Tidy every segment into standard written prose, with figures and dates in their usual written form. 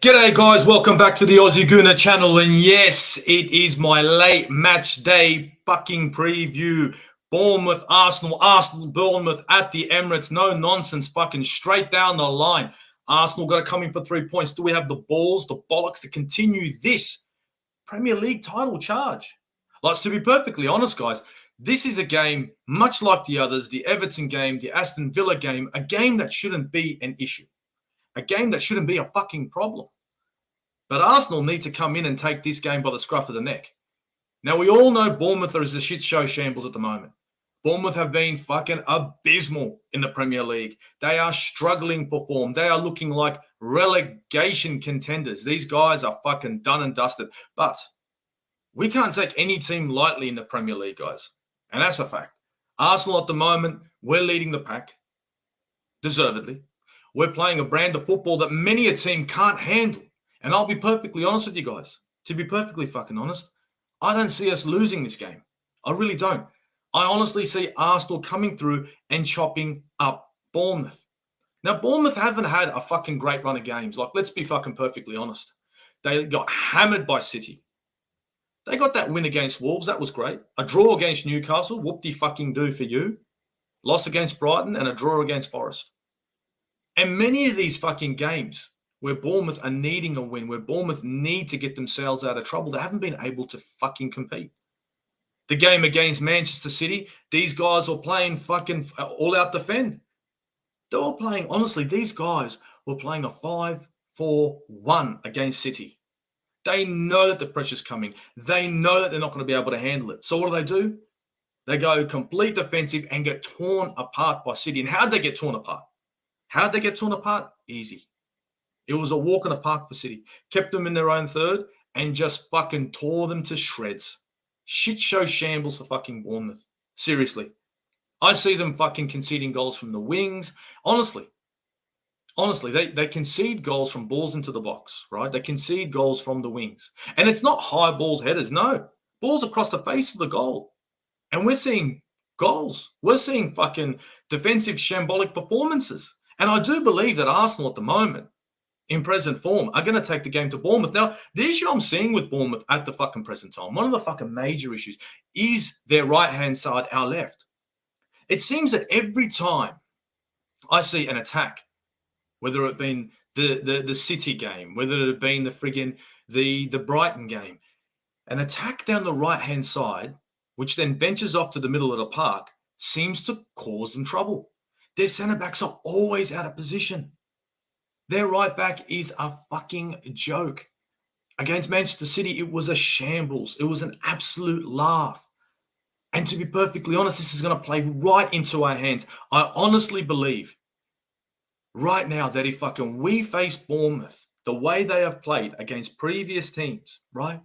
G'day guys, welcome back to the Aussie Gooner channel, and yes, it is my late match day fucking preview. Bournemouth, Arsenal, Bournemouth at the Emirates. No nonsense, fucking straight down the line. Arsenal got to come in for 3 points. Do we have the balls, the bollocks to continue this Premier League title charge? Like, to be perfectly honest, guys, this is a game much like the others, the Everton game, the Aston Villa game, a game that shouldn't be an issue. A game that shouldn't be a fucking problem. But Arsenal need to come in and take this game by the scruff of the neck. Now, we all know Bournemouth is a shit show shambles at the moment. Bournemouth have been fucking abysmal in the Premier League. They are struggling for form. They are looking like relegation contenders. These guys are fucking done and dusted. But we can't take any team lightly in the Premier League, guys. And that's a fact. Arsenal at the moment, we're leading the pack, deservedly. We're playing a brand of football that many a team can't handle. And I'll be perfectly honest with you guys. To be perfectly fucking honest, I don't see us losing this game. I really don't. I honestly see Arsenal coming through and chopping up Bournemouth. Now, Bournemouth haven't had a fucking great run of games. Like, let's be fucking perfectly honest. They got hammered by City. They got that win against Wolves. That was great. A draw against Newcastle. Whoop-de-fucking-do for you. Loss against Brighton and a draw against Forest. And many of these fucking games where Bournemouth are needing a win, where Bournemouth need to get themselves out of trouble, they haven't been able to fucking compete. The game against Manchester City, these guys were playing fucking all-out defend. They were playing, honestly, these guys were playing a 5-4-1 against City. They know that the pressure's coming. They know that they're not going to be able to handle it. So what do? They go complete defensive and get torn apart by City. And how'd they get torn apart? How'd they get torn apart? Easy. It was a walk in the park for City. Kept them in their own third and just fucking tore them to shreds. Shit show shambles for fucking Bournemouth. Seriously. I see them fucking conceding goals from the wings. Honestly, they concede goals from balls into the box, right? They concede goals from the wings. And it's not high balls, headers. No. Balls across the face of the goal. And we're seeing goals. We're seeing fucking defensive shambolic performances. And I do believe that Arsenal at the moment, in present form, are going to take the game to Bournemouth. Now, the issue I'm seeing with Bournemouth at the fucking present time, one of the fucking major issues, is their right-hand side, our left. It seems that every time I see an attack, whether it been the City game, whether it had been the Brighton game, an attack down the right-hand side, which then ventures off to the middle of the park, seems to cause them trouble. Their centre-backs are always out of position. Their right back is a fucking joke. Against Manchester City, it was a shambles. It was an absolute laugh. And to be perfectly honest, this is going to play right into our hands. I honestly believe right now that if we face Bournemouth the way they have played against previous teams, right,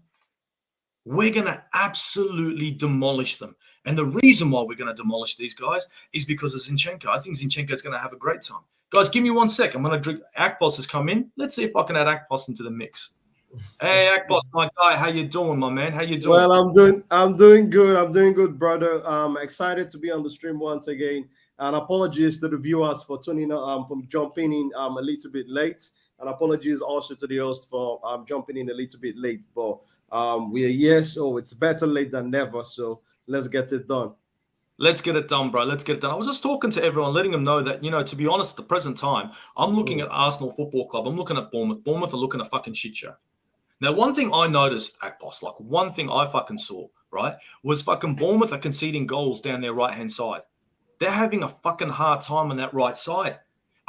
we're going to absolutely demolish them. And the reason why we're going to demolish these guys is because of Zinchenko. I think Zinchenko is going to have a great time. Guys, give me 1 sec. I'm going to drink. Akpos has come in. Let's see if I can add Akpos into the mix. Hey, Akpos, my guy, how you doing, my man? How you doing? Well, I'm doing good. I'm doing good, brother. I'm excited to be on the stream once again. And apologies to the viewers for tuning from jumping in a little bit late. And apologies also to the host for jumping in a little bit late. But we are here, so it's better late than never. So let's get it done. Let's get it done, bro. Let's get it done. I was just talking to everyone, letting them know that, to be honest, at the present time, I'm looking at Arsenal Football Club. I'm looking at Bournemouth. Bournemouth are looking at a fucking shit show. Now, one thing I noticed, Akpos, like one thing I fucking saw, right, was fucking Bournemouth are conceding goals down their right-hand side. They're having a fucking hard time on that right side.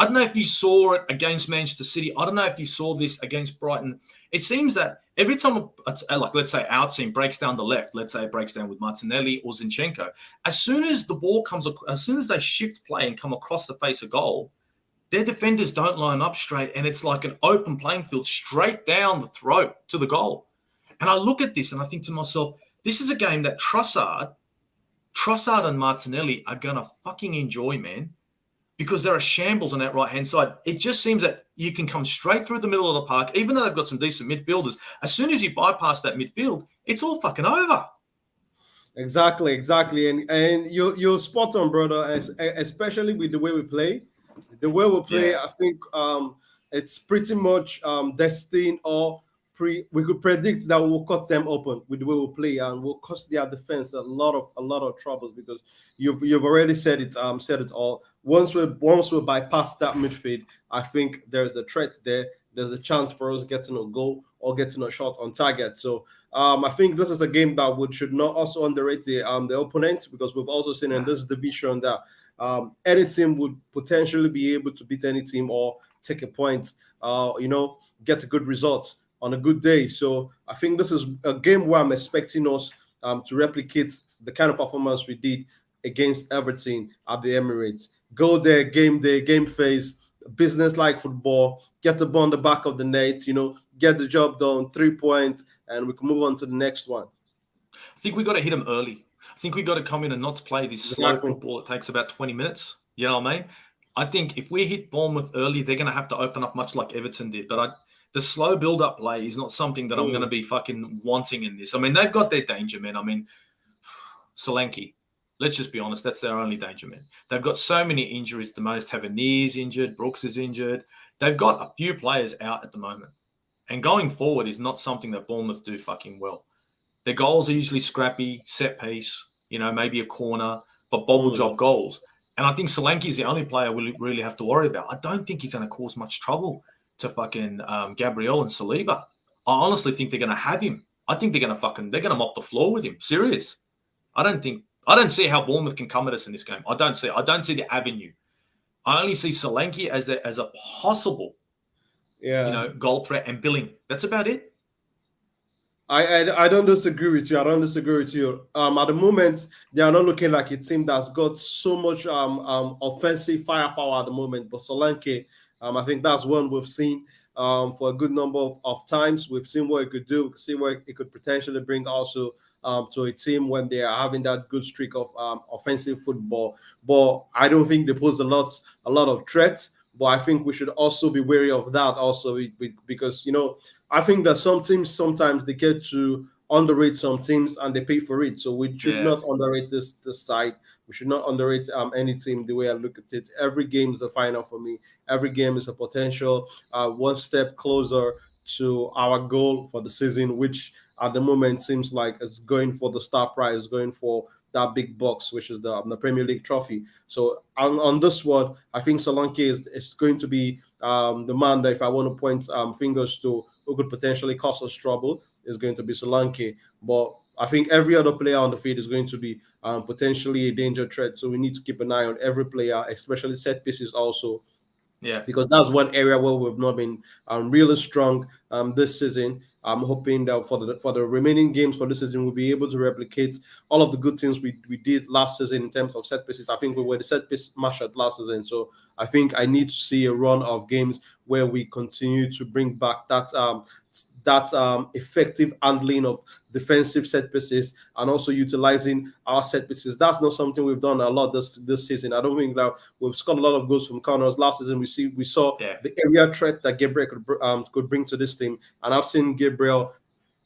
I don't know if you saw it against Manchester City. I don't know if you saw this against Brighton. It seems that every time, like let's say our team breaks down the left, let's say it breaks down with Martinelli or Zinchenko, as soon as the ball comes, as soon as they shift play and come across the face of goal, their defenders don't line up straight, and it's like an open playing field straight down the throat to the goal. And I look at this and I think to myself, this is a game that Trossard and Martinelli are going to fucking enjoy, man. Because there are shambles on that right-hand side. It just seems that you can come straight through the middle of the park, even though they've got some decent midfielders. As soon as you bypass that midfield, it's all fucking over. Exactly. And you're spot on, brother, especially with the way we play. The way we play, yeah. I think it's pretty much destined, or we could predict that we'll cut them open with the way we play, and we'll cost their defense a lot of troubles, because you've already said it all. Once we bypass that midfield, I think there's a threat there. There's a chance for us getting a goal or getting a shot on target. So I think this is a game that we should not also underrate the opponent, because we've also seen in this division that any team would potentially be able to beat any team or take a point, get a good result on a good day. So I think this is a game where I'm expecting us to replicate the kind of performance we did against Everton at the Emirates. Go there, game day, game phase, business-like football, get the ball on the back of the net, get the job done, 3 points, and we can move on to the next one. I think we got to hit them early. I think we got to come in and not play this slow football. It takes about 20 minutes. You know what I mean? I think if we hit Bournemouth early, they're going to have to open up much like Everton did. But the slow build-up play is not something that I'm going to be fucking wanting in this. I mean, they've got their danger men. I mean, Solanke, let's just be honest, that's their only danger man. They've got so many injuries. The most Tavernier is injured. Brooks is injured. They've got a few players out at the moment. And going forward is not something that Bournemouth do fucking well. Their goals are usually scrappy, set piece, maybe a corner, but bobble job goals. And I think Solanke is the only player we really have to worry about. I don't think he's going to cause much trouble to fucking Gabriel and Saliba. I honestly think they're going to have him. I think they're going to mop the floor with him. Serious. I don't see how Bournemouth can come at us in this game. I don't see the avenue. I only see Solanke as a possible, goal threat and Billing. That's about it. I don't disagree with you. At the moment, they are not looking like a team that's got so much offensive firepower at the moment. But Solanke, I think that's one we've seen for a good number of times. We've seen what it could do. We can see what it could potentially bring also to a team when they are having that good streak of offensive football. But I don't think they pose a lot of threats. But I think we should also be wary of that also, because I think that some teams sometimes they get to underrate some teams and they pay for it. So we should not underrate this side. We should not underrate any team the way I look at it. Every game is a final for me. Every game is a potential one step closer to our goal for the season, which at the moment seems like it's going for the star prize, going for that big box, which is the Premier League trophy. So on this one, I think Solanke is going to be the man that if I want to point fingers to who could potentially cause us trouble is going to be Solanke. But I think every other player on the field is going to be potentially a danger threat. So we need to keep an eye on every player, especially set pieces also. Yeah, because that's one area where we've not been really strong this season. I'm hoping that for the remaining games for this season, we'll be able to replicate all of the good things we did last season in terms of set pieces. I think we were the set piece master last season. So I think I need to see a run of games where we continue to bring back that effective handling of defensive set pieces and also utilizing our set pieces. That's not something we've done a lot this season. I don't think that we've scored a lot of goals from corners. Last season, we saw the area threat that Gabriel could bring to this team, and I've seen Gabriel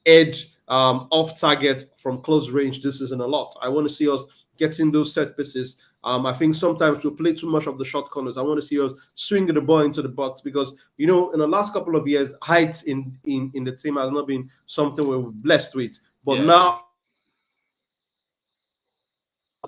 edge off target from close range this season a lot. I want to see us getting those set pieces. I think sometimes we play too much of the short corners. I want to see us swinging the ball into the box because, in the last couple of years, height in the team has not been something we're blessed with. But now,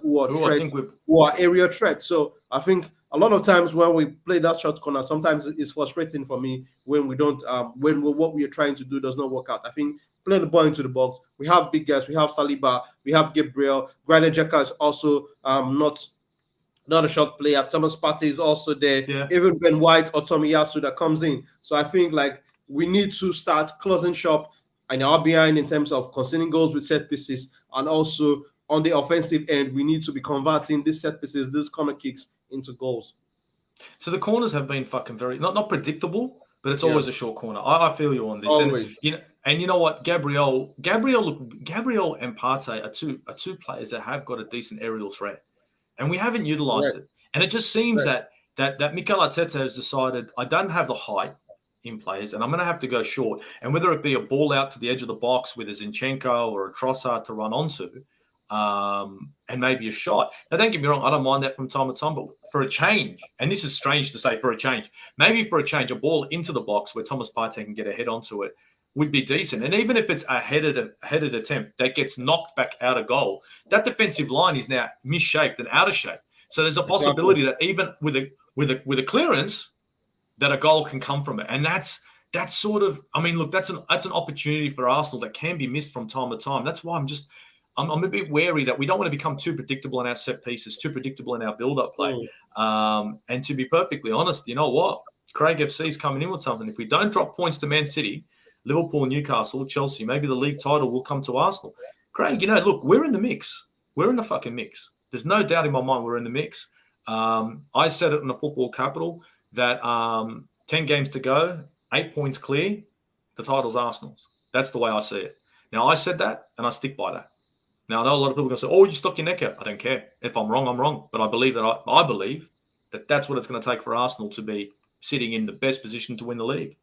who are area threats. So I think a lot of times when we play that short corner, sometimes it's frustrating for me when we don't, what we are trying to do does not work out. I think play the ball into the box. We have big guys. We have Saliba. We have Gabriel. Granit Xhaka is also not a shot player. Thomas Partey is also there. Yeah. Even Ben White or Tomi that comes in. So I think we need to start closing shop and our behind in terms of conceding goals with set pieces, and also on the offensive end, we need to be converting these set pieces, these corner kicks into goals. So the corners have been fucking very not predictable, but it's always a short corner. I feel you on this. Always. And you know what, Gabriel and Partey are two players that have got a decent aerial threat. And we haven't utilised it. And it just seems that Mikel Arteta has decided I don't have the height in players and I'm going to have to go short. And whether it be a ball out to the edge of the box with a Zinchenko or a Trossard to run onto, and maybe a shot. Now, don't get me wrong, I don't mind that from time to time, but for a change, and this is strange to say, for a change, maybe for a change, a ball into the box where Thomas Partey can get a head onto it would be decent. And even if it's a headed attempt that gets knocked back out of goal, that defensive line is now misshaped and out of shape. So there's a possibility that even with a clearance, that a goal can come from it. And that's sort of, I mean, look, that's an opportunity for Arsenal that can be missed from time to time. That's why I'm a bit wary that we don't want to become too predictable in our set pieces, too predictable in our build-up play. And to be perfectly honest, you know what? Craig FC is coming in with something. If we don't drop points to Man City, Liverpool, Newcastle, Chelsea, maybe the league title will come to Arsenal. Craig, look, we're in the mix. We're in the fucking mix. There's no doubt in my mind we're in the mix. I said it in the Football Capital that 10 games to go, 8 points clear, the title's Arsenal's. That's the way I see it. Now, I said that, and I stick by that. Now, I know a lot of people are going to say, oh, you stuck your neck out. I don't care. If I'm wrong, I'm wrong. But I believe that that's what it's going to take for Arsenal to be sitting in the best position to win the league.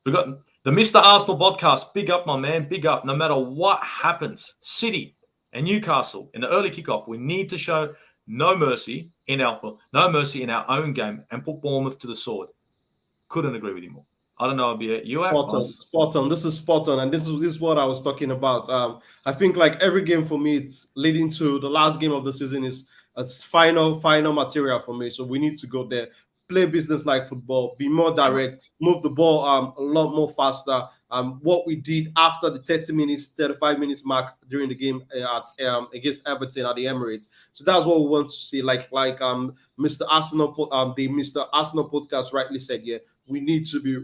We've got the Mr. Arsenal podcast. Big up, my man. Big up. No matter what happens, City and Newcastle in the early kickoff, we need to show no mercy in our own game and put Bournemouth to the sword. Couldn't agree with you more. I don't know, you spot on. This is spot on, and this is what I was talking about. I think like every game for me, it's leading to the last game of the season is final material for me. So we need to go there, play business like football, be more direct, move the ball a lot more faster. What we did after the 35 minutes mark during the game against Everton at the Emirates. So that's what we want to see. Like Mr. Arsenal, the Mr. Arsenal podcast rightly said, yeah, we need to be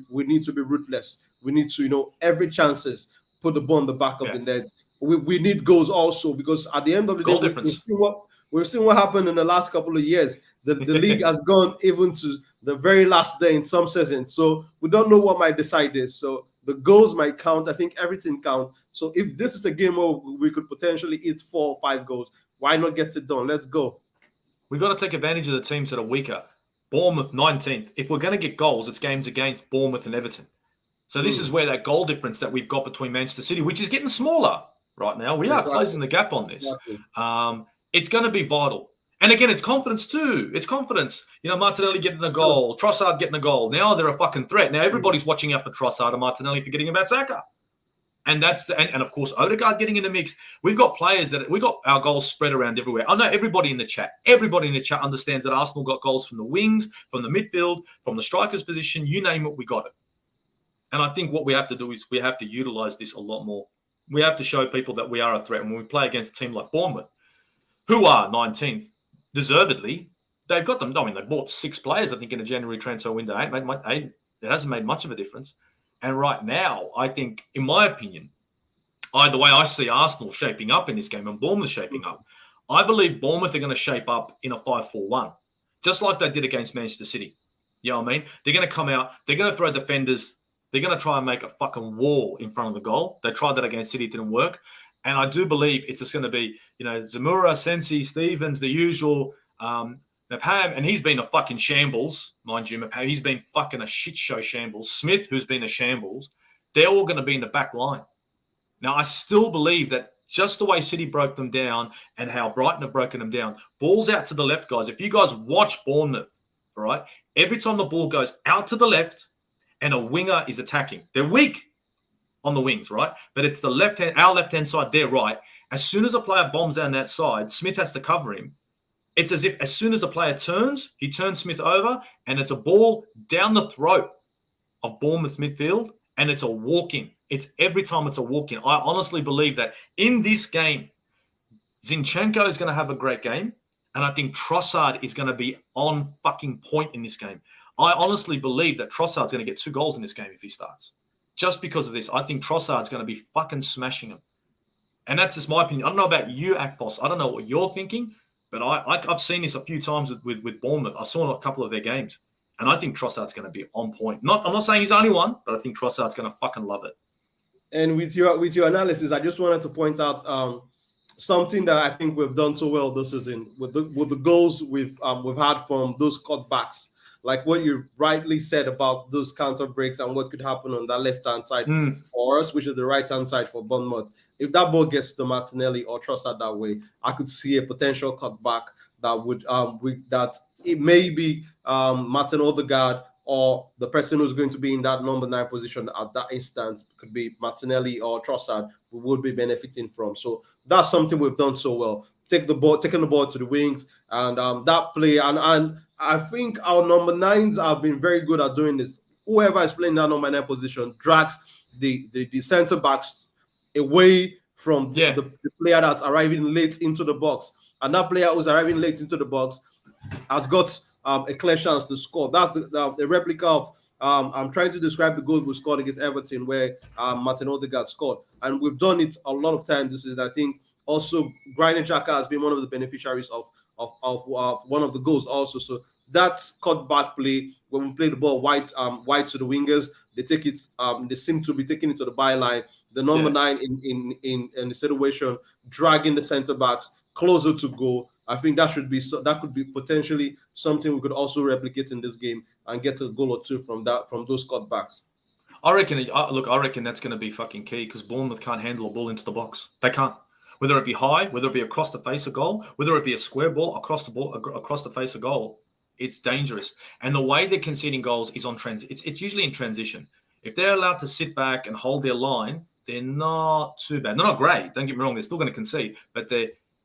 ruthless. We need to, every chances, put the ball in the back of the net. We need goals also, because at the end of the goal day, difference. We've seen what happened in the last couple of years. The league has gone even to the very last day in some seasons. So we don't know what might decide this. So the goals might count. I think everything counts. So if this is a game where we could potentially hit 4 or 5 goals, why not get it done? Let's go. We've got to take advantage of the teams that are weaker. Bournemouth 19th. If we're going to get goals, it's games against Bournemouth and Everton. So this is where that goal difference that we've got between Manchester City, which is getting smaller right now. We are closing the gap on this. Exactly. It's going to be vital. And again, it's confidence too. It's confidence. Martinelli getting a goal, Trossard getting a goal. Now they're a fucking threat. Now everybody's watching out for Trossard and Martinelli, forgetting about Saka. And that's and of course Odegaard getting in the mix. We've got players we've got our goals spread around everywhere. I know everybody in the chat understands that Arsenal got goals from the wings, from the midfield, from the striker's position. You name it, we got it. And I think what we have to do is we have to utilize this a lot more. We have to show people that we are a threat. And when we play against a team like Bournemouth, who are 19th, deservedly, they've got them. I mean, they bought 6 players, I think, in a January transfer window. It hasn't made much of a difference. And right now, I think, in my opinion, the way I see Arsenal shaping up in this game and Bournemouth shaping up, I believe Bournemouth are going to shape up in a 5-4-1, just like they did against Manchester City. You know what I mean? They're going to come out, they're going to throw defenders, they're going to try and make a fucking wall in front of the goal. They tried that against City, it didn't work. And I do believe it's just going to be, Zamora, Sensi, Stevens, the usual, Mapam, and he's been a fucking shambles, mind you. Mapam, he's been fucking a shit show shambles. Smith, who's been a shambles, they're all going to be in the back line. Now, I still believe that just the way City broke them down and how Brighton have broken them down, balls out to the left, guys. If you guys watch Bournemouth, all right, every time the ball goes out to the left and a winger is attacking, they're weak on the wings, right? But it's our left-hand side, their right. As soon as a player bombs down that side, Smith has to cover him. It's as if as soon as the player turns, he turns Smith over, and it's a ball down the throat of Bournemouth's midfield, and it's a walk-in. Every time it's a walk-in. I honestly believe that in this game, Zinchenko is going to have a great game, and I think Trossard is going to be on fucking point in this game. I honestly believe that Trossard's going to get 2 goals in this game if he starts. Just because of this, I think Trossard's going to be fucking smashing him. And that's just my opinion. I don't know about you, Akpos. I don't know what you're thinking, but I've seen this a few times with Bournemouth. I saw a couple of their games, and I think Trossard's going to be on point. I'm not saying he's the only one, but I think Trossard's going to fucking love it. And with your analysis, I just wanted to point out something that I think we've done so well this season with the goals we've had from those cutbacks. like what you rightly said about those counter breaks and what could happen on that left-hand side for us, which is the right-hand side for Bournemouth. If that ball gets to Martinelli or Trossard that way, I could see a potential cutback that would that it may be Martin Odegaard or the person who's going to be in that number 9 position at that instance could be Martinelli or Trossard, who would be benefiting from. So that's something we've done so well. Taking the ball to the wings, and that play, and I think our number 9s have been very good at doing this. Whoever is playing that number 9 position drags the centre backs away from the player that's arriving late into the box, and that player who's arriving late into the box has got a clear chance to score. That's the replica of I'm trying to describe the goal we scored against Everton, where Martin Odegaard scored, and we've done it a lot of times. This is, I think, also Granit Xhaka has been one of the beneficiaries of one of the goals also. So that cut back play when we play the ball wide to the wingers, they take it. They seem to be taking it to the byline. The number 9 in the situation, dragging the centre backs closer to goal. I think that could be potentially something we could also replicate in this game and get a goal or two from those cutbacks. I reckon that's going to be fucking key, because Bournemouth can't handle a ball into the box. They can't. Whether it be high, whether it be across the face of goal, whether it be a square ball across the face of goal, it's dangerous. And the way they're conceding goals is on it's usually in transition. If they're allowed to sit back and hold their line, they're not too bad. They're not great. Don't get me wrong. They're still going to concede, but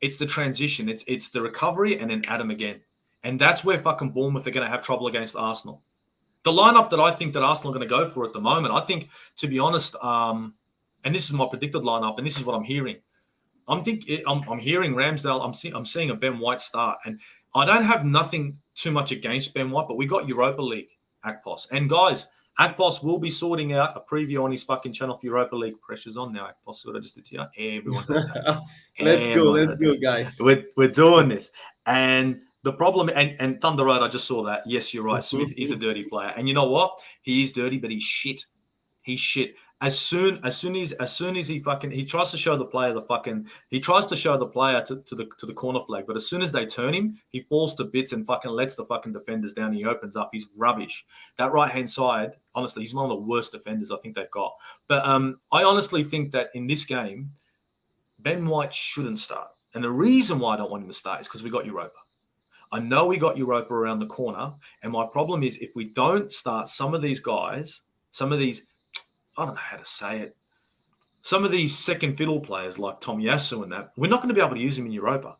it's the transition. It's the recovery and then Adam again. And that's where fucking Bournemouth are going to have trouble against Arsenal. The lineup that I think that Arsenal are going to go for at the moment, I think, to be honest, and this is my predicted lineup, and this is what I'm hearing. I'm hearing Ramsdale. I'm seeing a Ben White start, and I don't have nothing too much against Ben White, but we got Europa League, Akpos. And guys, Akpos will be sorting out a preview on his fucking channel for Europa League. Pressure's on now, Akpos. See what I just did here? Everyone knows that. Let's go, guys. We're doing this. And the problem, and Thunder Road, I just saw that. Yes, you're right. Smith is a dirty player. And you know what? He is dirty, but he's shit. He's shit. As soon as he tries to show the player to the corner flag, but as soon as they turn him, he falls to bits and fucking lets the fucking defenders down. He opens up. He's rubbish. That right hand side, honestly, he's one of the worst defenders I think they've got. But I honestly think that in this game, Ben White shouldn't start. And the reason why I don't want him to start is because we got Europa. I know we got Europa around the corner, and my problem is if we don't start some of these guys, I don't know how to say it, some of these second fiddle players like Tomiyasu and that, we're not going to be able to use him in Europa.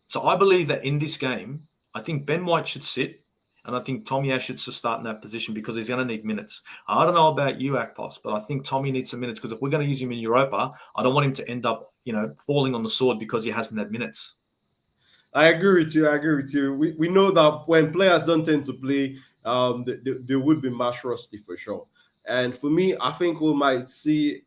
So I believe that in this game, I think Ben White should sit, and I think Tomiyasu should start in that position because he's going to need minutes. I don't know about you, Akpos, but I think Tommy needs some minutes, because if we're going to use him in Europa, I don't want him to end up, falling on the sword because he hasn't had minutes. I agree with you. We know that when players don't tend to play, they would be match rusty for sure. And for me, I think we might see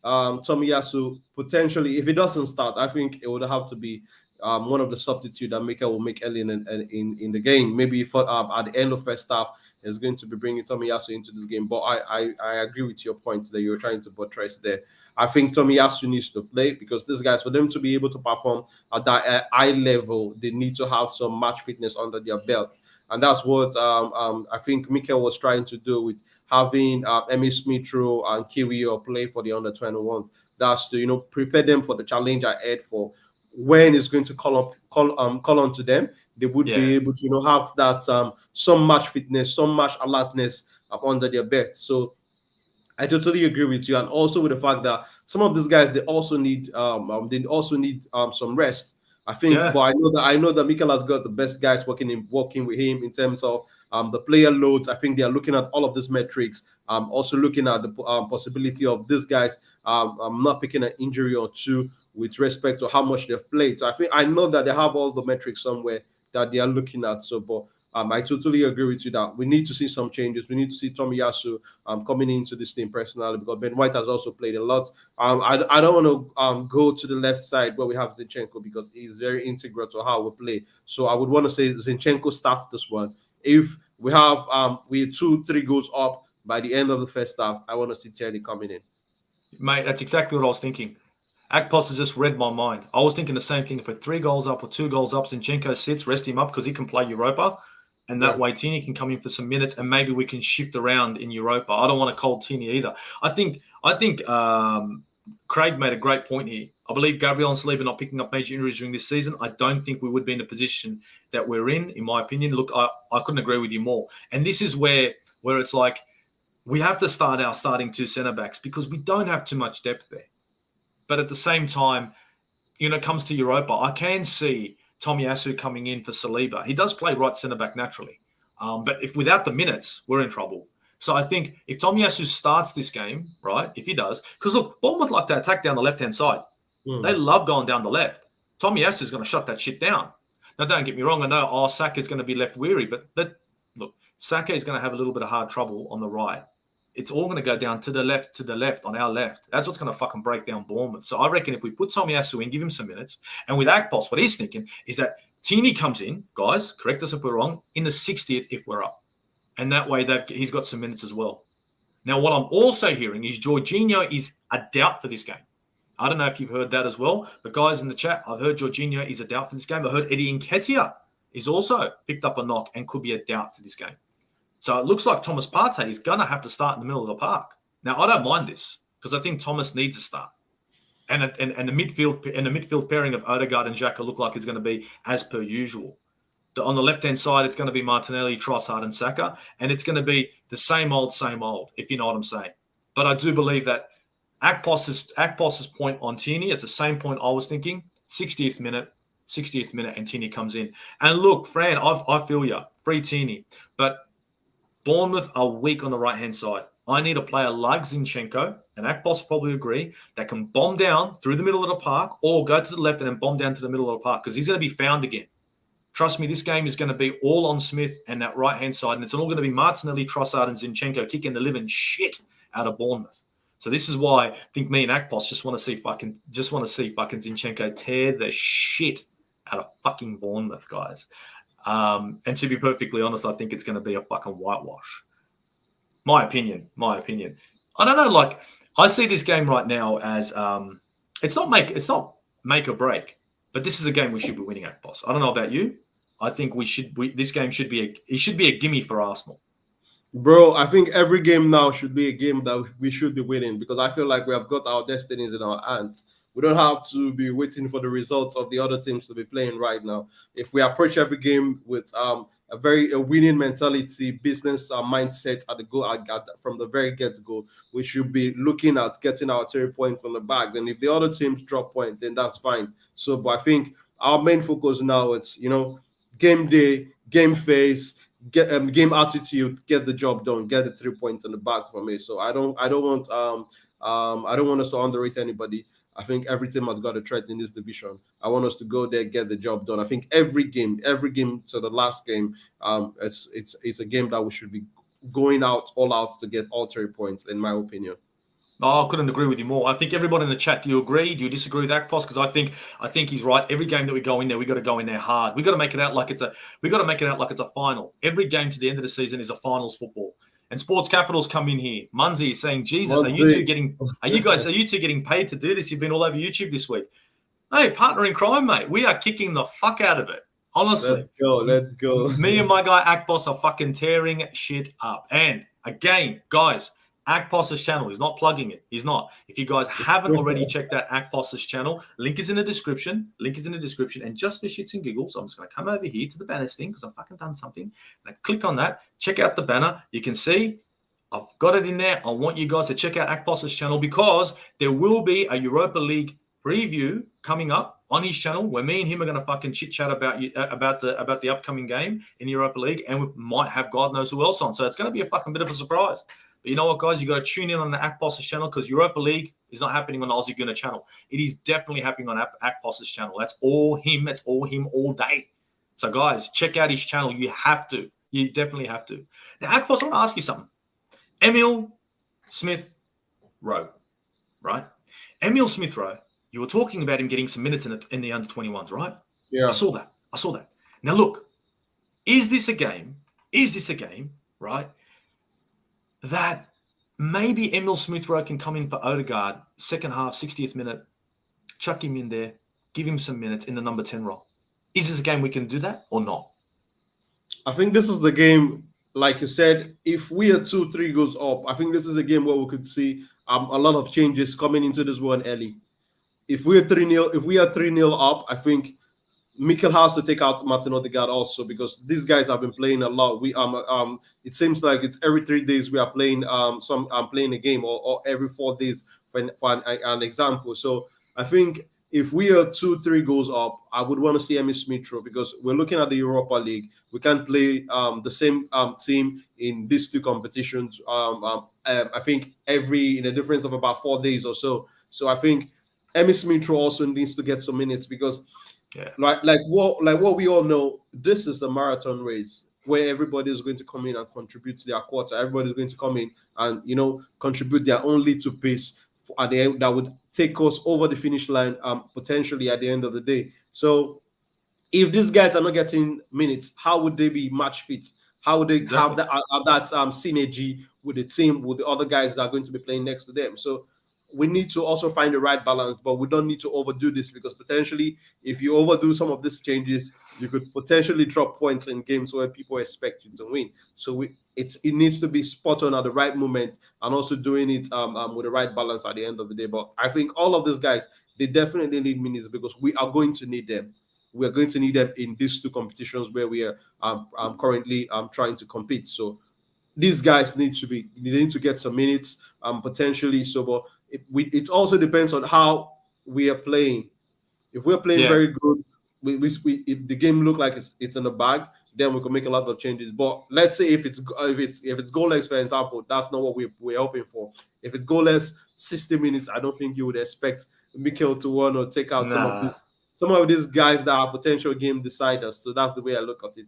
Tomiyasu potentially, if he doesn't start, I think it would have to be one of the substitutes that Mika will make early in the game. Maybe at the end of first half, is going to be bringing Tomiyasu into this game. But I agree with your point that you were trying to buttress there. I think Tomiyasu needs to play, because these guys, for them to be able to perform at that high level, they need to have some match fitness under their belt. And that's what I think Mikel was trying to do with having Emmy Smith-Rowe and Kiwior play for the under-21s. That's to prepare them for the challenge ahead for when it's going to call on to them. They would be able to have that some match fitness, some match alertness under their belt. So I totally agree with you, and also with the fact that some of these guys, they also need some rest. I think, but I know that Mikel has got the best guys working with him in terms of the player loads. I think they are looking at all of these metrics. Also looking at the possibility of these guys not picking an injury or two with respect to how much they've played. So I know that they have all the metrics somewhere that they are looking at. So, but I totally agree with you that we need to see some changes. We need to see Tomiyasu coming into this team personally, because Ben White has also played a lot. I don't want to go to the left side where we have Zinchenko, because he's very integral to how we play. So I would want to say Zinchenko starts this one. If we have 2-3 goals up by the end of the first half, I want to see Tierney coming in. Mate, that's exactly what I was thinking. Akpos has just read my mind. I was thinking the same thing. If we're 3 goals up or 2 goals up, Zinchenko sits, rest him up because he can play Europa. And that way, Tini can come in for some minutes, and maybe we can shift around in Europa. I don't want to cold Tini either. I think Craig made a great point here. I believe Gabriel and Saliba not picking up major injuries during this season. I don't think we would be in a position that we're in my opinion. Look, I couldn't agree with you more. And this is where it's like we have to start our starting two centre-backs because we don't have too much depth there. But at the same time, it comes to Europa, I can see Tomiyasu coming in for Saliba. He does play right centre-back naturally. But if without the minutes, we're in trouble. So I think if Tomiyasu starts this game, right, if he does, because look, Bournemouth like to attack down the left-hand side. They love going down the left. Tomiyasu is going to shut that shit down. Now, don't get me wrong. I know, Saka is going to be left weary, but look, Saka is going to have a little bit of hard trouble on the right. It's all going to go down to the left, on our left. That's what's going to fucking break down Bournemouth. So I reckon if we put Tomiyasu in, give him some minutes, and with Akpos, what he's thinking is that Tini comes in, guys, correct us if we're wrong, in the 60th if we're up. And that way he's got some minutes as well. Now, what I'm also hearing is Jorginho is a doubt for this game. I don't know if you've heard that as well, but guys in the chat, I've heard Jorginho is a doubt for this game. I heard Eddie Nketiah is also picked up a knock and could be a doubt for this game. So it looks like Thomas Partey is going to have to start in the middle of the park. Now, I don't mind this because I think Thomas needs to start. And the midfield pairing of Odegaard and Xhaka look like it's going to be as per usual. On the left-hand side, it's going to be Martinelli, Trossard, and Saka, and it's going to be the same old, if you know what I'm saying. But I do believe that Akpos's point on Tini, it's the same point I was thinking. 60th minute, and Tini comes in. And look, Fran, I feel you. Free Tini. But Bournemouth are weak on the right-hand side. I need a player like Zinchenko, and Akpos probably agree, that can bomb down through the middle of the park or go to the left and then bomb down to the middle of the park because he's going to be found again. Trust me, this game is going to be all on Smith and that right-hand side, and it's all going to be Martinelli, Trossard, and Zinchenko kicking the living shit out of Bournemouth. So this is why I think me and Akpos just want to see fucking Zinchenko tear the shit out of fucking Bournemouth, guys. And to be perfectly honest, I think it's going to be a fucking whitewash. My opinion. I don't know. Like I see this game right now as it's not make or break, but this is a game we should be winning, Akpos. I don't know about you. I think this game should be a gimme for Arsenal. Bro, I think every game now should be a game that we should be winning because I feel like we have got our destinies in our hands. We don't have to be waiting for the results of the other teams to be playing right now. If we approach every game with a winning mentality, business mindset at the goal from the very get-go, we should be looking at getting our 3 points on the back. Then if the other teams drop points, then that's fine. So, but I think our main focus now is game day, game face, game attitude, get the job done, get the 3 points on the back from it. So I don't want us to underrate anybody. I think every team has got a threat in this division. I want us to go there, get the job done. I think every game to the last game, it's a game that we should be going all out to get all 3 points, in my opinion. Oh, I couldn't agree with you more. I think everybody in the chat, do you agree? Do you disagree with Akpos? Because I think he's right. Every game that we go in there, we got to go in there hard. We got to make it out like it's a final. Every game to the end of the season is a finals football. And Sports Capital's come in here. Munzie is saying, Jesus, are you two getting paid to do this? You've been all over YouTube this week. Hey, partner in crime, mate. We are kicking the fuck out of it. Honestly. Let's go. Me and my guy Akpos are fucking tearing shit up. And again, guys, Akpos's channel. He's not plugging it. He's not. If you guys haven't already checked out Akpos's channel, link is in the description. And just for shits and giggles, I'm just going to come over here to the banners thing because I've fucking done something. And I click on that. Check out the banner. You can see I've got it in there. I want you guys to check out Akpos's channel because there will be a Europa League preview coming up on his channel where me and him are going to fucking chit chat about the upcoming game in Europa League, and we might have God knows who else on. So it's going to be a fucking bit of a surprise. But you know what, guys? You got to tune in on the Akpos's channel because Europa League is not happening on the Aussie Gunner channel. It is definitely happening on Akpos's channel. That's all him. That's all him all day. So, guys, check out his channel. You have to. You definitely have to. Now, Akpos, I want to ask you something. Emil Smith-Rowe, right? Emil Smith-Rowe, you were talking about him getting some minutes in the under-21s, right? Yeah. I saw that. Now, look, is this a game, right, that maybe Emil Smith-Rowe can come in for Odegaard, second half, 60th minute, chuck him in there, give him some minutes in the number 10 role? Is this a game we can do that or not? I think this is the game, like you said, if we are 2-3 goes up, I think this is a game where we could see a lot of changes coming into this one early. If we're 3-0, if we are 3-0 up, I think Mikel has to take out Martin Odegaard also, because these guys have been playing a lot. We it seems like it's every 3 days we are playing playing a game, or every 4 days for an example. So I think if we are 2-3 goals up, I would want to see Emmy Smith Rowe, because we're looking at the Europa League. We can't play the same team in these two competitions. I think in a difference of about 4 days or so. So I think Emmy Smith Rowe also needs to get some minutes, because Yeah. like what we all know, this is a marathon race where everybody is going to come in and contribute to their quarter. Everybody's going to come in and contribute their own little piece at the end that would take us over the finish line, potentially at the end of the day. So if these guys are not getting minutes, how would they be match fit? How would they have that synergy with the team, with the other guys that are going to be playing next to them? So we need to also find the right balance, but we don't need to overdo this, because potentially, if you overdo some of these changes, you could potentially drop points in games where people expect you to win. So it needs to be spot on at the right moment, and also doing it with the right balance at the end of the day. But I think all of these guys, they definitely need minutes, because we are going to need them. We are going to need them in these two competitions where we are currently trying to compete. So these guys need to get some minutes, potentially. So, but it also depends on how we are playing. If we're playing very good, if the game look like it's in the bag, then we can make a lot of changes. But let's say if it's goalless, for example, that's not what we're hoping for. If it's goalless, 60 minutes, I don't think you would expect Mikel to want to take out some of these guys that are potential game deciders. So that's the way I look at it.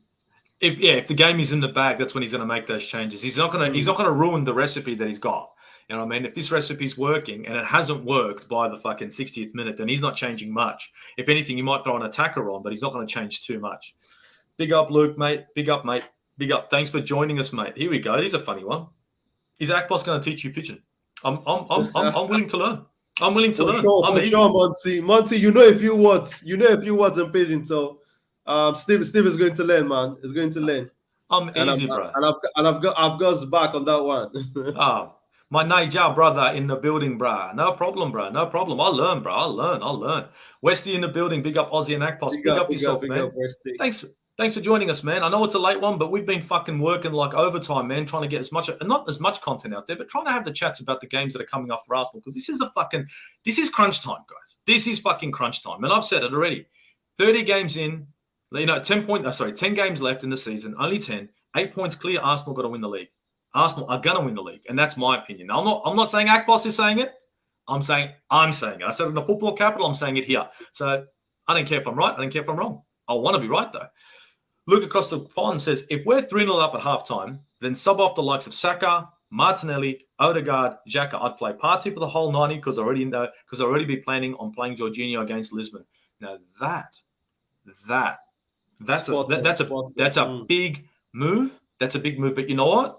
If the game is in the bag, that's when he's going to make those changes. He's not going to ruin the recipe that he's got. You know what I mean? If this recipe's working and it hasn't worked by the fucking 60th minute, then he's not changing much. If anything, he might throw an attacker on, but he's not going to change too much. Big up, Luke, mate. Big up, mate. Big up. Thanks for joining us, mate. Here we go. Here's a funny one. Is Akpos going to teach you pitching? I'm willing to learn. I'm willing to learn. For sure, Monty. You know a few words in pitching, so Steve is going to learn, man. He's going to learn. I'm easy, bro. And I've got his back on that one. My Niger brother in the building, bro. No problem, bro. No problem. I'll learn, bro. I'll learn. Westy in the building. Big up Aussie and Akpos. Big up yourself, man. Thanks for joining us, man. I know it's a late one, but we've been fucking working like overtime, man, trying to get not as much content out there, but trying to have the chats about the games that are coming up for Arsenal, because this is crunch time, guys. This is fucking crunch time. And I've said it already. 30 games in, 10 games left in the season, only 10, 8 points clear. Arsenal got to win the league. Arsenal are gonna win the league, and that's my opinion. Now, I'm not saying Akpos is saying it. I'm saying it. I said it in the football capital. I'm saying it here. So I don't care if I'm right. I don't care if I'm wrong. I want to be right though. Look across the pond says, if we're 3-0 up at halftime, then sub off the likes of Saka, Martinelli, Odegaard, Xhaka. I'd play Partey for the whole 90 because I already be planning on playing Jorginho against Lisbon. Now that's a big move. That's a big move. But you know what?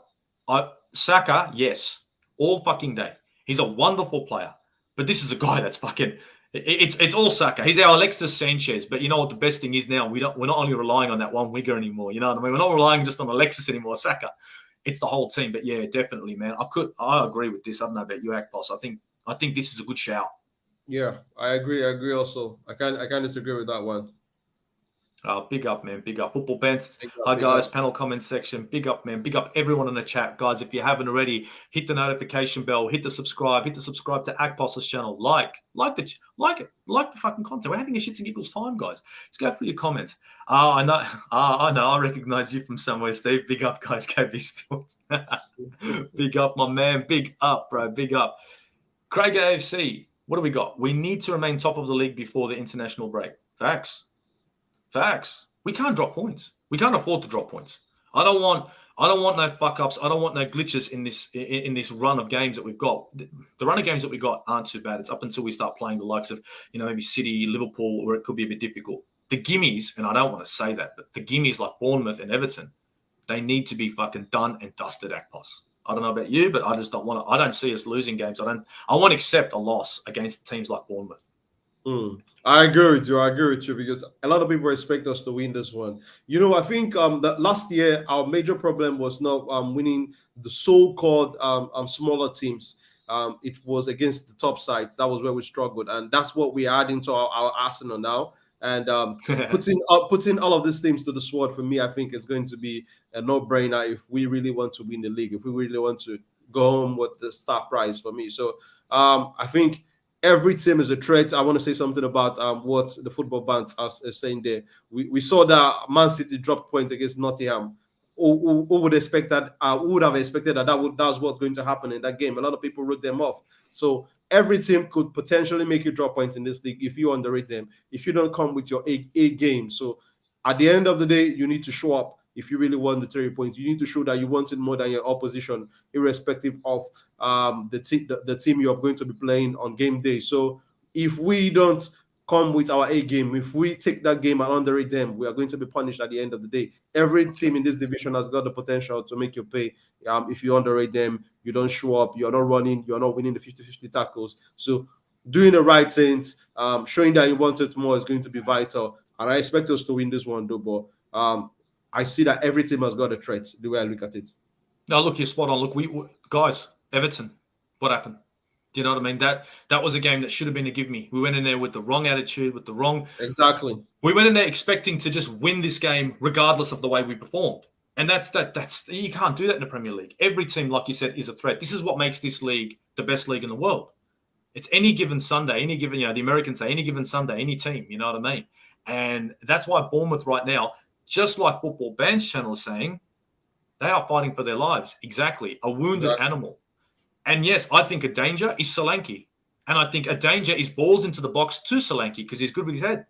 Saka, yes, all fucking day. He's a wonderful player, but this is a guy that's fucking. It's all Saka. He's our Alexis Sanchez. But you know what the best thing is now? We're not only relying on that one winger anymore. You know what I mean? We're not relying just on Alexis anymore. Saka, it's the whole team. But yeah, definitely, man. I agree with this. I don't know about you, Akpos. I think this is a good shout. Yeah, I agree. Also, I can't disagree with that one. Big up, man. Big up. Football Bents. Hi, guys. Panel comment section. Big up, man. Big up everyone in the chat. Guys, if you haven't already, hit the notification bell. Hit the subscribe. Hit the subscribe to Akpos's channel. Like it. Like the fucking content. We're having a shits and giggles time, guys. Let's go through your comments. I know. I recognize you from somewhere, Steve. Big up, guys. KB Stills. Big up, my man. Big up, bro. Big up. Craig AFC. What do we got? We need to remain top of the league before the international break. Facts. We can't drop points. We can't afford to drop points. I don't want no fuck ups. I don't want no glitches in this run of games that we've got. The run of games that we got aren't too bad. It's up until we start playing the likes of, maybe City, Liverpool, where it could be a bit difficult. The gimmies, and I don't want to say that, but the gimmies like Bournemouth and Everton, they need to be fucking done and dusted, Akpos. I don't know about you, but I just don't want to. I don't see us losing games. I won't accept a loss against teams like Bournemouth. I agree with you. I agree with you because a lot of people expect us to win this one. I think that last year our major problem was not winning the so-called smaller teams. It was against the top sides. That was where we struggled, and that's what we add into our arsenal now. And putting all of these teams to the sword for me, I think is going to be a no-brainer if we really want to win the league. If we really want to go home with the star prize for me, so I think every team is a threat. I want to say something about what the football bands are saying there. We saw that Man City dropped point against Nottingham. Who would expect that? Who would have expected that's what's going to happen in that game? A lot of people wrote them off. So every team could potentially make you drop points in this league if you underrate them. If you don't come with your A game. So at the end of the day, you need to show up. If you really want the 3 points, you need to show that you want it more than your opposition, irrespective of the team you are going to be playing on game day. So if we don't come with our A game, if we take that game and underrate them, we are going to be punished at the end of the day. Every team in this division has got the potential to make you pay. If you underrate them, you don't show up, you're not running, you're not winning the 50-50 tackles. So doing the right things, showing that you want it more is going to be vital. And I expect us to win this one, though. But I see that every team has got a threat, the way I look at it. No, look, you're spot on. Look, we guys, Everton, what happened? Do you know what I mean? That was a game that should have been a give me. We went in there with the wrong attitude, with the wrong. Exactly. We went in there expecting to just win this game, regardless of the way we performed. And that's you can't do that in the Premier League. Every team, like you said, is a threat. This is what makes this league the best league in the world. It's any given Sunday, any given, the Americans say any given Sunday, any team, you know what I mean? And that's why Bournemouth right now, just like Football Band's channel is saying, they are fighting for their lives. Exactly. A wounded animal. And yes, I think a danger is Solanke. And I think a danger is balls into the box to Solanke because he's good with his head.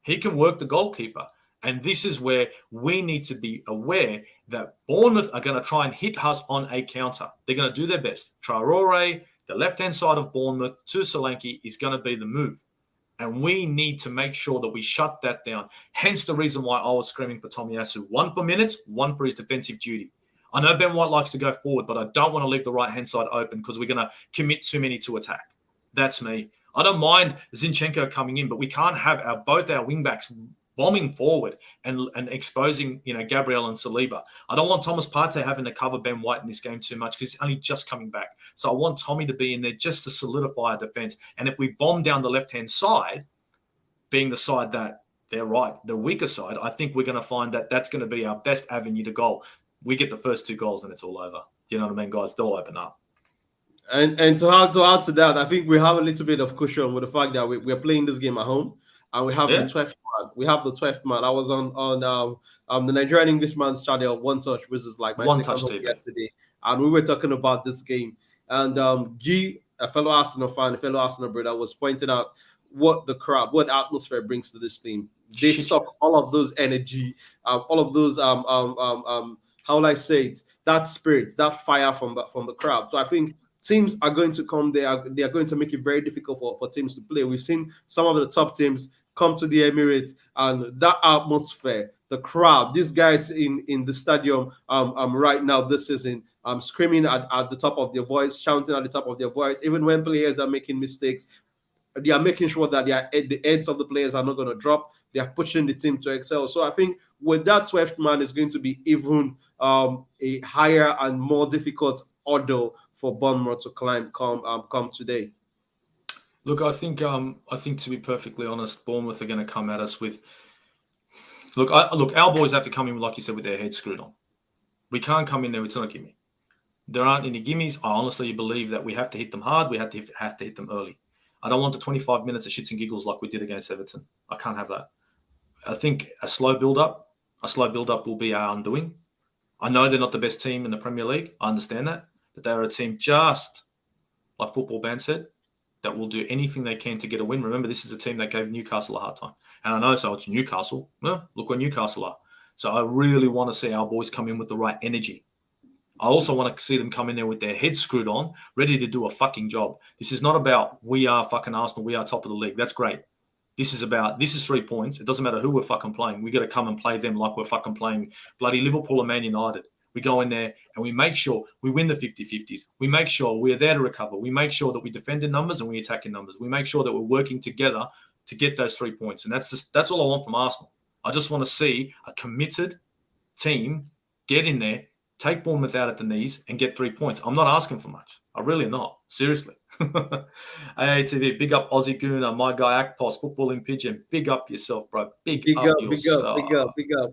He can work the goalkeeper. And this is where we need to be aware that Bournemouth are going to try and hit us on a counter. They're going to do their best. Traore, the left-hand side of Bournemouth to Solanke is going to be the move. And we need to make sure that we shut that down. Hence the reason why I was screaming for Tomiyasu. 1 for minutes, 1 for his defensive duty. I know Ben White likes to go forward, but I don't want to leave the right-hand side open because we're going to commit too many to attack. That's me. I don't mind Zinchenko coming in, but we can't have both our wing-backs bombing forward and exposing, Gabriel and Saliba. I don't want Thomas Partey having to cover Ben White in this game too much because he's only just coming back. So I want Tomi to be in there just to solidify our defense. And if we bomb down the left-hand side, being the side that they're right, the weaker side, I think we're going to find that that's going to be our best avenue to goal. We get the first 2 goals and it's all over. You know what I mean, guys? They'll open up. And to add to that, I think we have a little bit of cushion with the fact that we're playing this game at home. And we have the 12th man. We have the 12th man. I was on the Nigerian Englishman's channel, One Touch, which is like my second home yesterday. And we were talking about this game. And Guy, a fellow Arsenal fan, a fellow Arsenal brother, was pointing out what the crowd, what atmosphere brings to this team. They suck all of those energy, all of those how will I say it? That spirit, that fire from the crowd. So I think teams are going to come there. They are going to make it very difficult for teams to play. We've seen some of the top teams come to the Emirates, and that atmosphere, the crowd, these guys in the stadium right now this season, screaming at the top of their voice, shouting at the top of their voice, even when players are making mistakes. They are making sure that the heads of the players are not going to drop. They are pushing the team to excel. So I think with that 12th man, is going to be even a higher and more difficult order for Bournemouth to climb come today. Look, I think to be perfectly honest, Bournemouth are going to come at us with. Look, our boys have to come in, like you said, with their heads screwed on. We can't come in there with not a gimme. There aren't any gimmies. I honestly believe that we have to hit them hard. We have to hit them early. I don't want the 25 minutes of shits and giggles like we did against Everton. I can't have that. I think a slow build-up will be our undoing. I know they're not the best team in the Premier League. I understand that. But they're a team just, like Football Band said, that will do anything they can to get a win. Remember, this is a team that gave Newcastle a hard time. And I know, so it's Newcastle. Well, look where Newcastle are. So I really want to see our boys come in with the right energy. I also want to see them come in there with their heads screwed on, ready to do a fucking job. This is not about we are fucking Arsenal, we are top of the league. That's great. This is 3 points. It doesn't matter who we're fucking playing. We got to come and play them like we're fucking playing bloody Liverpool or Man United. We go in there and we make sure we win the 50-50s. We make sure we're there to recover. We make sure that we defend in numbers and we attack in numbers. We make sure that we're working together to get those 3 points. And that's all I want from Arsenal. I just want to see a committed team get in there, take Bournemouth out at the knees and get 3 points. I'm not asking for much. I really am not. Seriously. AATV, big up Aussie Gooner, my guy Akpos, footballing pigeon. Big up yourself, bro. Big up yourself. Big up.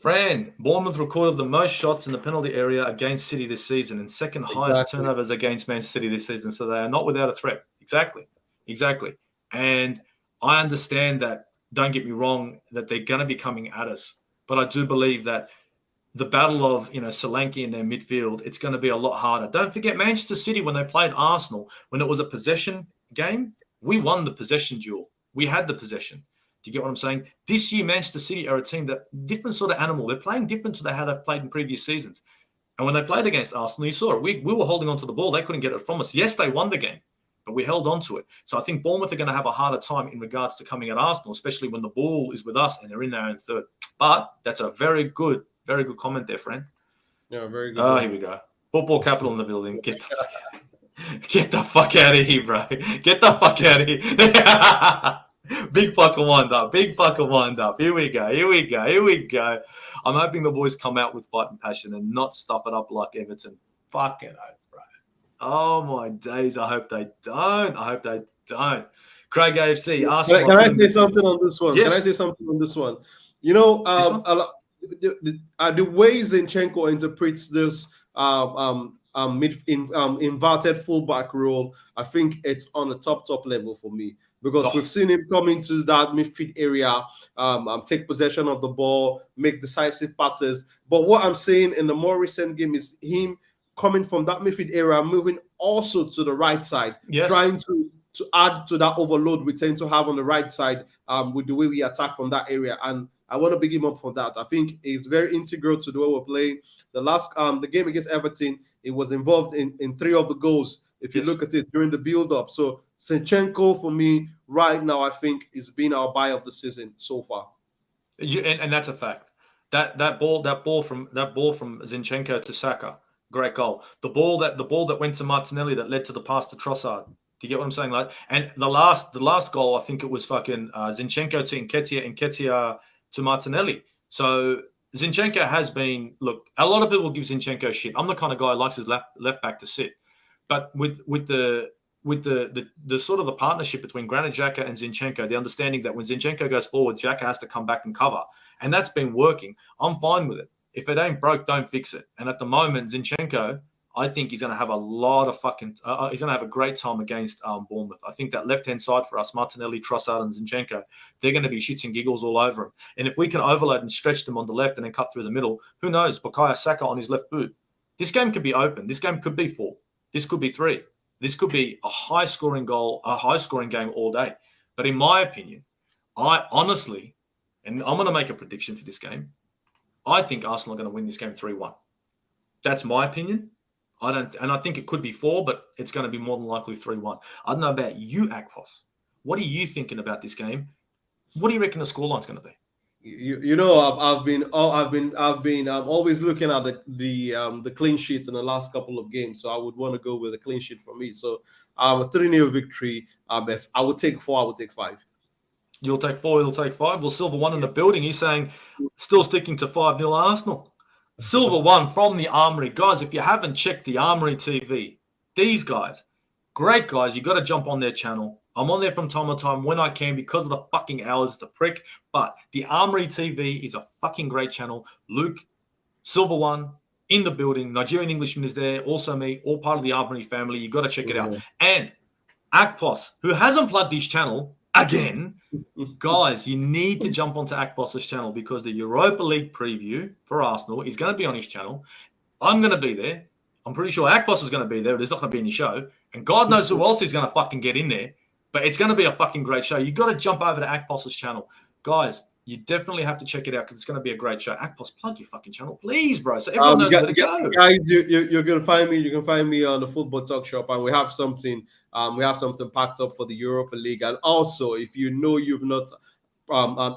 Fran, Bournemouth recorded the most shots in the penalty area against City this season and second highest turnovers against Man City this season. So they are not without a threat. Exactly. And I understand that, don't get me wrong, that they're going to be coming at us. But I do believe that the battle of, Solanke in their midfield, it's going to be a lot harder. Don't forget Manchester City, when they played Arsenal, when it was a possession game, we won the possession duel. We had the possession. Do you get what I'm saying? This year, Manchester City are a team that different sort of animal. They're playing different to how they've played in previous seasons. And when they played against Arsenal, you saw it. We were holding on to the ball. They couldn't get it from us. Yes, they won the game, but we held on to it. So I think Bournemouth are going to have a harder time in regards to coming at Arsenal, especially when the ball is with us and they're in their own third. But that's a very good comment there, friend. Yeah, very good. Oh, here we go. Football capital in the building. Get the fuck out of here, bro. Get the fuck out of here. Big fucking wind up. Here we go. I'm hoping the boys come out with fight and passion and not stuff it up like Everton. Fucking oath, bro. Oh, my days. I hope they don't. Craig AFC. Can I say something on this one? Yes. Can I say something on this one? The way Zinchenko interprets this inverted fullback role, I think it's on the top level for me, because we've seen him come into that midfield area, take possession of the ball, make decisive passes. But what I'm saying in the more recent game is him coming from that midfield area, moving also to the right side, trying to add to that overload we tend to have on the right side with the way we attack from that area. And I want to big him up for that. I think it's very integral to the way we're playing. The game against Everton, it was involved in 3 of the goals, if you look at it during the build-up. So Zinchenko, for me, right now, I think is being our buy of the season so far. And that's a fact. That ball from Zinchenko to Saka, great goal. The ball that went to Martinelli that led to the pass to Trossard. Do you get what I'm saying? And the last goal, I think it was fucking Zinchenko to Nketiah to Martinelli. So Zinchenko has been, look, a lot of people give Zinchenko shit. I'm the kind of guy who likes his left back to sit. But with the sort of the partnership between Granit Xhaka and Zinchenko, the understanding that when Zinchenko goes forward, Xhaka has to come back and cover. And that's been working. I'm fine with it. If it ain't broke, don't fix it. And at the moment, Zinchenko, I think he's going to have a lot of he's going to have a great time against Bournemouth. I think that left-hand side for us, Martinelli, Trossard, and Zinchenko, they're going to be shits and giggles all over him. And if we can overload and stretch them on the left and then cut through the middle, who knows? Bukayo Saka on his left boot. This game could be open. This game could be 4. This could be 3. This could be a high-scoring game all day. But in my opinion, I honestly, and I'm going to make a prediction for this game, I think Arsenal are going to win this game 3-1. That's my opinion. I think it could be 4, but it's going to be more than likely 3-1. I don't know about you, Akpos. What are you thinking about this game? What do you reckon the scoreline's going to be? I'm always looking at the clean sheet in the last couple of games, so I would want to go with a clean sheet for me. So a 3-0 victory. If I would take 4, I would take 5. You'll take 4. You'll take 5. Well, Silver One in the building. He's saying still sticking to 5-0 Arsenal. Silver One from the Armory. Guys, if you haven't checked the Armory TV, these guys, great guys, you got to jump on their channel. I'm on there from time to time when I can because of the fucking hours. It's a prick. But the Armory TV is a fucking great channel. Luke, Silver One, in the building. Nigerian Englishman is there. Also me, all part of the Armory family. You got to check it out. And Akpos, who hasn't plugged his channel again, guys, you need to jump onto Akpos's channel because the Europa League preview for Arsenal is going to be on his channel. I'm going to be there. I'm pretty sure Akpos is going to be there. There's not going to be any show. And God knows who else is going to fucking get in there. But it's going to be a fucking great show. You got to jump over to Akpos's channel. Guys, you definitely have to check it out because it's going to be a great show. Akpos, plug your fucking channel, please, bro. So everyone knows where to go. Guys, you're going to find me. You can find me on the Football Talk Shop, and we have something packed up for the Europa League. And also, if you know you've not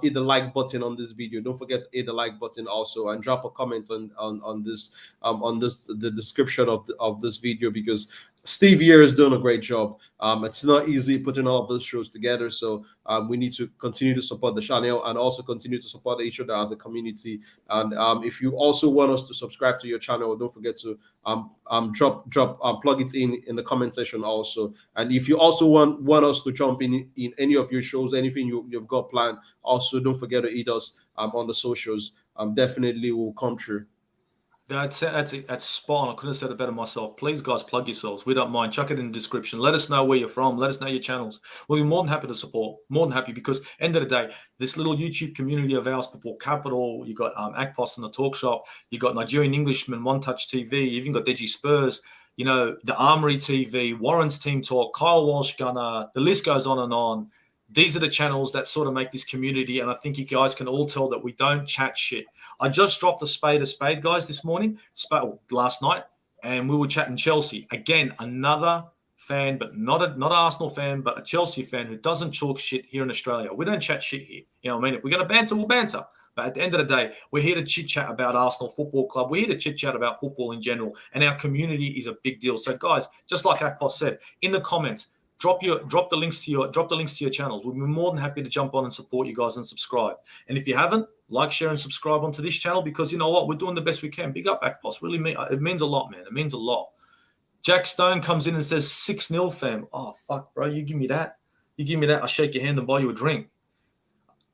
hit the like button on this video. Don't forget to hit the like button also, and drop a comment on the description of this video, because Steve here is doing a great job. It's not easy putting all of those shows together, so we need to continue to support the channel and also continue to support each other as a community. And if you also want us to subscribe to your channel, don't forget to plug it in the comment section also. And if you also want us to jump in any of your shows, anything you've got planned, also don't forget to hit us on the socials. Definitely will come true. That's spot on. I couldn't have said it better myself. Please, guys, plug yourselves. We don't mind. Chuck it in the description. Let us know where you're from. Let us know your channels. We'll be more than happy to support. More than happy, because end of the day, this little YouTube community of ours, Football Capital, you got Akpos in the Talk Shop, you got Nigerian Englishman, One Touch TV, you even got Deji Spurs, you know, the Armory TV, Warren's Team Talk, Kyle Walsh Gunner. The list goes on and on. These are the channels that sort of make this community, and I think you guys can all tell that we don't chat shit. I just dropped a spade, guys, this morning, last night, and we were chatting Chelsea. Again, another fan, but not an Arsenal fan, but a Chelsea fan who doesn't talk shit here in Australia. We don't chat shit here. You know what I mean? If we're going to banter, we'll banter. But at the end of the day, we're here to chit-chat about Arsenal Football Club. We're here to chit-chat about football in general, and our community is a big deal. So, guys, just like Akpos said, in the comments, drop the links to your channels. We'll be more than happy to jump on and support you guys and subscribe. And if you haven't, like, share, and subscribe onto this channel, because you know what? We're doing the best we can. Big up, Akpos. Really, it means a lot, man. It means a lot. Jack Stone comes in and says 6-0, fam. Oh, fuck, bro. You give me that. I'll shake your hand and buy you a drink.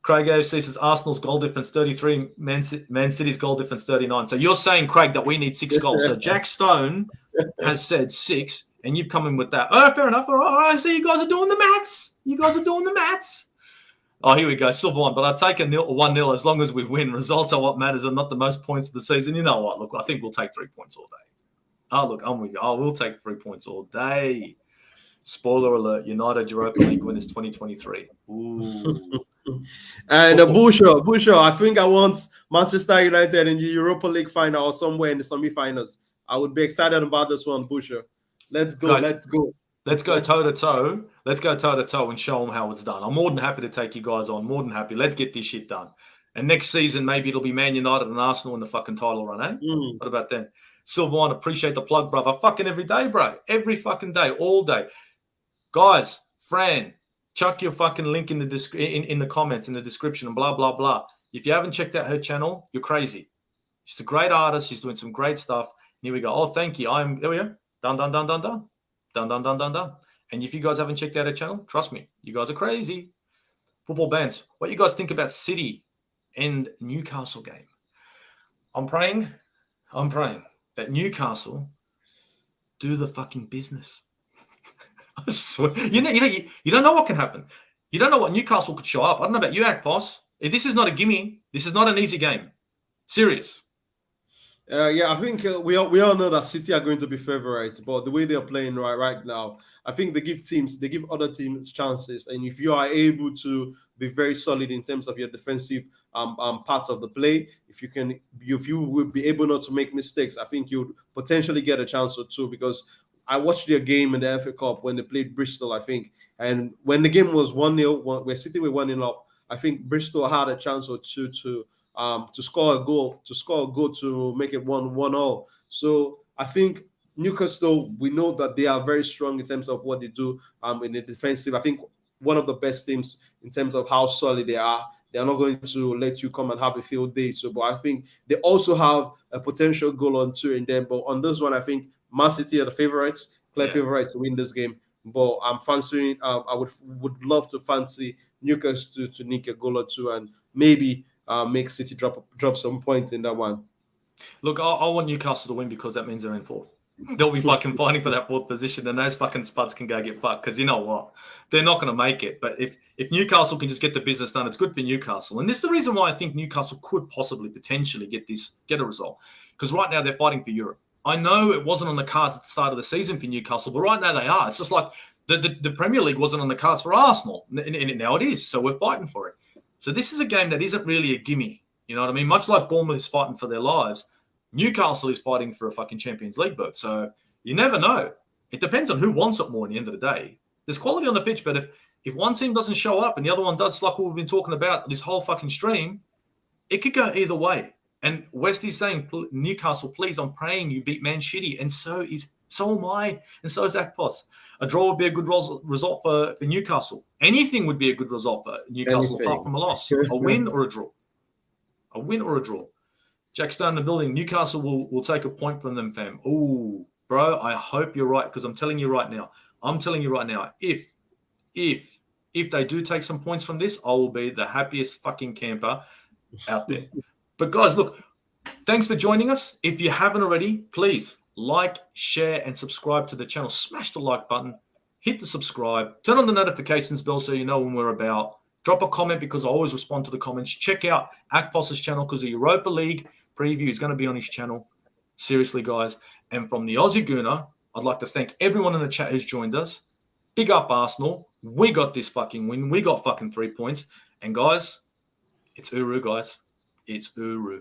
Craig AFC says Arsenal's goal difference 33, Man City's goal difference 39. So you're saying, Craig, that we need 6 goals. So Jack Stone has said 6. And you've come in with that. Oh, fair enough. All right. So you guys are doing the maths. Oh, here we go. Silver one. But I'll take 1-0 as long as we win. Results are what matters and not the most points of the season. You know what? Look, I think we'll take 3 points all day. Oh, look, I'm with you. Oh, we'll take 3 points all day. Spoiler alert. United Europa League winners 2023. Ooh. And Busho, I think I want Manchester United in the Europa League final or somewhere in the semi-finals. I would be excited about this one, Busho. Let's go. Guys, let's go toe-to-toe. Let's go toe-to-toe and show them how it's done. I'm more than happy to take you guys on. More than happy. Let's get this shit done. And next season, maybe it'll be Man United and Arsenal in the fucking title run, eh? What about then? Silverwine, appreciate the plug, brother. Fucking every day, bro. Every fucking day, all day. Guys, Fran, chuck your fucking link in the comments, in the description, and blah, blah, blah. If you haven't checked out her channel, you're crazy. She's a great artist. She's doing some great stuff. And here we go. Oh, thank you. There we go. Done. And if you guys haven't checked out her channel, trust me, you guys are crazy. Football bands, what you guys think about City and Newcastle game? I'm praying that Newcastle do the fucking business. I swear. You don't know what can happen. You don't know what Newcastle could show up. I don't know about you, Akpos. This is not a gimme. This is not an easy game. Serious. Yeah, I think we all know that City are going to be favourites, but the way they are playing right now, I think they give other teams chances. And if you are able to be very solid in terms of your defensive part of the play, if you will be able not to make mistakes, I think you'd potentially get a chance or two. Because I watched their game in the FA Cup when they played Bristol, I think, and when the game was 1-0, where City were 1-0 up, I think Bristol had a chance or two to score a goal to make it 1-1-all. So I think Newcastle, we know that they are very strong in terms of what they do in the defensive. I think one of the best teams in terms of how solid they are. They are not going to let you come and have a field day. So, but I think they also have a potential goal or two in them. But on this one, I think Man City are the favorites, favorites to win this game. But I'm fancying. I would love to fancy Newcastle to nick a goal or two and maybe make City drop some points in that one. Look, I want Newcastle to win because that means they're in fourth. They'll be fucking fighting for that fourth position, and those fucking spuds can go get fucked because you know what? They're not going to make it. But if Newcastle can just get the business done, it's good for Newcastle. And this is the reason why I think Newcastle could possibly potentially get a result. Because right now they're fighting for Europe. I know it wasn't on the cards at the start of the season for Newcastle, but right now they are. It's just like the Premier League wasn't on the cards for Arsenal, and now it is. So we're fighting for it. So this is a game that isn't really a gimme. You know what I mean? Much like Bournemouth is fighting for their lives, Newcastle is fighting for a fucking Champions League berth. So you never know. It depends on who wants it more at the end of the day. There's quality on the pitch, but if one team doesn't show up and the other one does, like what we've been talking about this whole fucking stream, it could go either way. And Westy's saying, Newcastle, please, I'm praying you beat Man City. And so am I. And so is Akpos. A draw would be a good result for Newcastle. Anything would be a good result for Newcastle apart from a loss. A win or a draw. A win or a draw. Jack Stone in the building. Newcastle will take a point from them, fam. Oh, bro, I hope you're right because I'm telling you right now. If they do take some points from this, I will be the happiest fucking camper out there. But guys, look, thanks for joining us. If you haven't already, please like, share, and subscribe to the channel. Smash the like button, hit the subscribe, turn on the notifications bell so you know when we're about. Drop a comment because I always respond to the comments. Check out Akpos's channel because the Europa League preview is going to be on his channel. Seriously, guys. And from the Aussie Gooner, I'd like to thank everyone in the chat who's joined us. Big up Arsenal. We got this fucking win. We got fucking 3 points. And guys, it's Uru, guys. It's Uru.